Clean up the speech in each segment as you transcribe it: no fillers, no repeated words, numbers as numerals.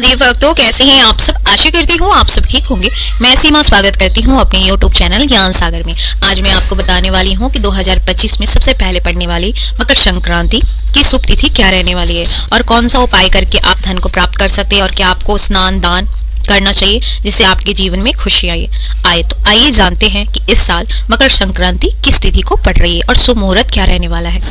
महादेव भक्तों, कैसे हैं आप सब। आशा करती हूँ आप सब ठीक होंगे। मैं सीमा स्वागत करती हूँ अपने यूट्यूब चैनल ज्ञान सागर में। आज मैं आपको बताने वाली हूँ कि 2025 में सबसे पहले पड़ने वाली मकर संक्रांति की शुभ तिथि क्या रहने वाली है और कौन सा उपाय करके आप धन को प्राप्त कर सकते हैं और क्या आपको स्नान दान करना चाहिए जिससे आपके जीवन में खुशी आए। तो आइए जानते हैं कि इस साल मकर संक्रांति किस तिथि को पड़ रही है और शुभ मुहूर्त क्या रहने वाला है।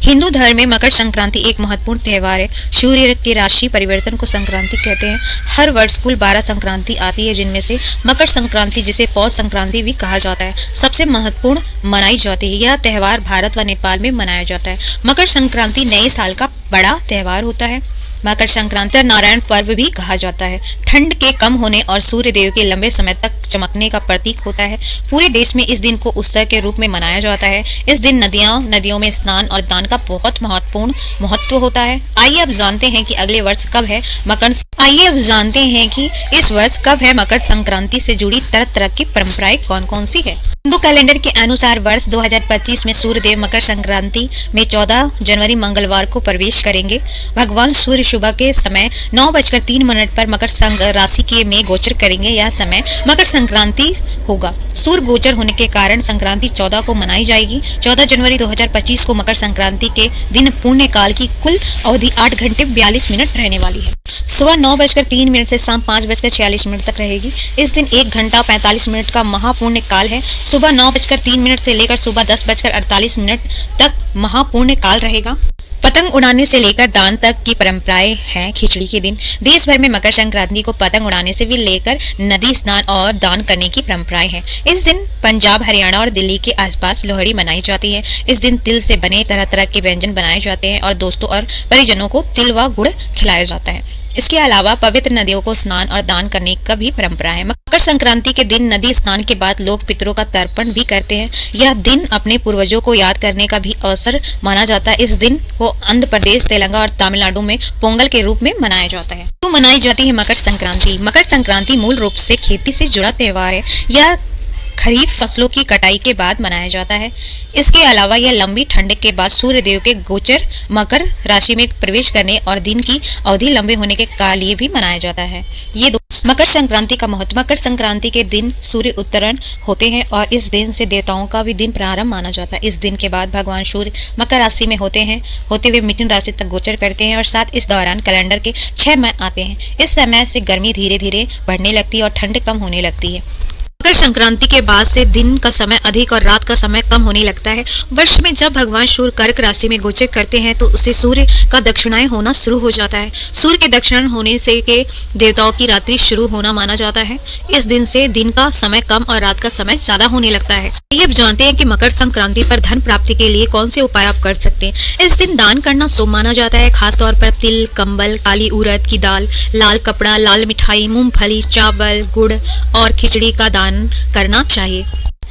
हिंदू धर्म में मकर संक्रांति एक महत्वपूर्ण त्योहार है। सूर्य के राशि परिवर्तन को संक्रांति कहते हैं। हर वर्ष कुल 12 संक्रांति आती है, जिनमें से मकर संक्रांति, जिसे पौष संक्रांति भी कहा जाता है, सबसे महत्वपूर्ण मनाई जाती है। यह त्योहार भारत व नेपाल में मनाया जाता है। मकर संक्रांति नए साल का बड़ा त्योहार होता है। मकर संक्रांति नारायण पर्व भी कहा जाता है। ठंड के कम होने और सूर्य देव के लंबे समय तक चमकने का प्रतीक होता है। पूरे देश में इस दिन को उत्सव के रूप में मनाया जाता है। इस दिन नदियों में स्नान और दान का बहुत महत्वपूर्ण महत्व होता है। आइए अब जानते हैं कि अगले वर्ष कब है इस वर्ष कब है मकर संक्रांति से जुड़ी तरह तरह की परंपराएं कौन कौन सी है। हिंदू कैलेंडर के अनुसार वर्ष 2025 में सूर्य देव मकर संक्रांति में 14 जनवरी मंगलवार को प्रवेश करेंगे। भगवान सूर्य सुबह के समय 9:03 पर मकर राशि के में गोचर करेंगे। यह समय मकर संक्रांति होगा। सूर्य गोचर होने के कारण संक्रांति 14 को मनाई जाएगी। 14 जनवरी 2025 को मकर संक्रांति के दिन पुण्य काल की कुल अवधि 8 घंटे 42 मिनट रहने वाली है। सुबह 9:03 से शाम 5:46 तक रहेगी। इस दिन 1 घंटा 45 मिनट का महापुण्य काल है। सुबह 9:03 से लेकर सुबह 10:48 तक महापुण्य काल रहेगा। पतंग उड़ाने से लेकर दान तक की परंपराएं हैं। खिचड़ी के दिन देश भर में मकर संक्रांति को पतंग उड़ाने से भी लेकर नदी स्नान और दान करने की परंपराएं हैं। इस दिन पंजाब, हरियाणा और दिल्ली के आसपास लोहड़ी मनाई जाती है। इस दिन तिल से बने तरह तरह के व्यंजन बनाए जाते हैं और दोस्तों और परिजनों को तिल व गुड़ खिलाया जाता है। इसके अलावा पवित्र नदियों को स्नान और दान करने का भी परंपरा है। मकर संक्रांति के दिन नदी स्नान के बाद लोग पितरों का तर्पण भी करते हैं। यह दिन अपने पूर्वजों को याद करने का भी अवसर माना जाता है। इस दिन को आंध्र प्रदेश, तेलंगाना और तमिलनाडु में पोंगल के रूप में मनाया जाता है। तो मनाई जाती है मकर संक्रांति। मकर संक्रांति मूल रूप से खेती से जुड़ा त्योहार है। यह खरीफ फसलों की कटाई के बाद मनाया जाता है। इसके अलावा यह लंबी ठंड के बाद सूर्य देव के गोचर मकर राशि में प्रवेश करने और दिन की अवधि लंबे होने के लिए भी मनाया जाता है। ये मकर संक्रांति का महत्व। मकर संक्रांति के दिन सूर्य उत्तरायण होते हैं और इस दिन से देवताओं का भी दिन प्रारंभ माना जाता है। इस दिन के बाद भगवान सूर्य मकर राशि में होते हुए मिथुन राशि तक गोचर करते हैं और साथ इस दौरान कैलेंडर के 6 माह आते हैं। इस समय से गर्मी धीरे धीरे बढ़ने लगती है और ठंड कम होने लगती है। मकर संक्रांति के बाद से दिन का समय अधिक और रात का समय कम होने लगता है। वर्ष में जब भगवान सूर्य कर्क राशि में गोचर करते हैं तो उससे सूर्य का दक्षिणायन होना शुरू हो जाता है। सूर्य के दक्षिणायन होने से के देवताओं की रात्रि शुरू होना माना जाता है। इस दिन से दिन का समय कम और रात का समय ज्यादा होने लगता है। ये जानते हैं कि मकर संक्रांति पर धन प्राप्ति के लिए कौन से उपाय आप कर सकते हैं। इस दिन दान करना शुभ माना जाता है। खासतौर पर तिल, कंबल, काली उड़द की दाल, लाल कपड़ा, लाल मिठाई, मूंगफली, चावल, गुड़ और खिचड़ी का दान करना चाहिए।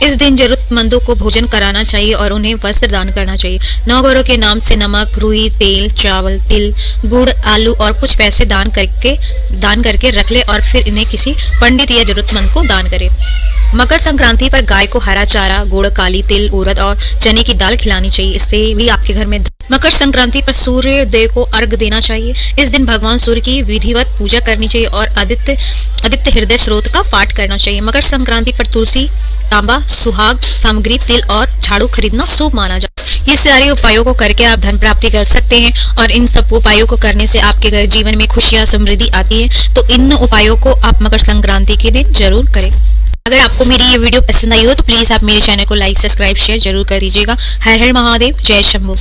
इस दिन जरूरतमंदों को भोजन कराना चाहिए और उन्हें वस्त्र दान करना चाहिए। नवग्रहों के नाम से नमक, रुई, तेल, चावल, तिल, गुड़, आलू और कुछ पैसे दान करके रख ले और फिर इन्हें किसी पंडित या जरूरतमंद को दान करे। मकर संक्रांति पर गाय को हरा चारा, गुड़, काली तिल, उड़द और चने की दाल खिलानी चाहिए। इससे भी आपके घर में मकर संक्रांति पर सूर्य देव को अर्घ देना चाहिए। इस दिन भगवान सूर्य की विधिवत पूजा करनी चाहिए और आदित्य हृदय स्रोत का पाठ करना चाहिए। मकर संक्रांति पर तुलसी, तांबा, सुहाग सामग्री, तिल और झाड़ू खरीदना शुभ माना जाता है। ये सारे उपायों को करके आप धन प्राप्ति कर सकते हैं और इन सब उपायों को करने से आपके घर जीवन में खुशियां, समृद्धि आती है। तो इन उपायों को आप मकर संक्रांति के दिन जरूर करें। अगर आपको मेरी ये वीडियो पसंद आई हो तो प्लीज आप मेरे चैनल को लाइक, सब्सक्राइब, शेयर जरूर कर दीजिएगा। हर हर महादेव, जय शंभू।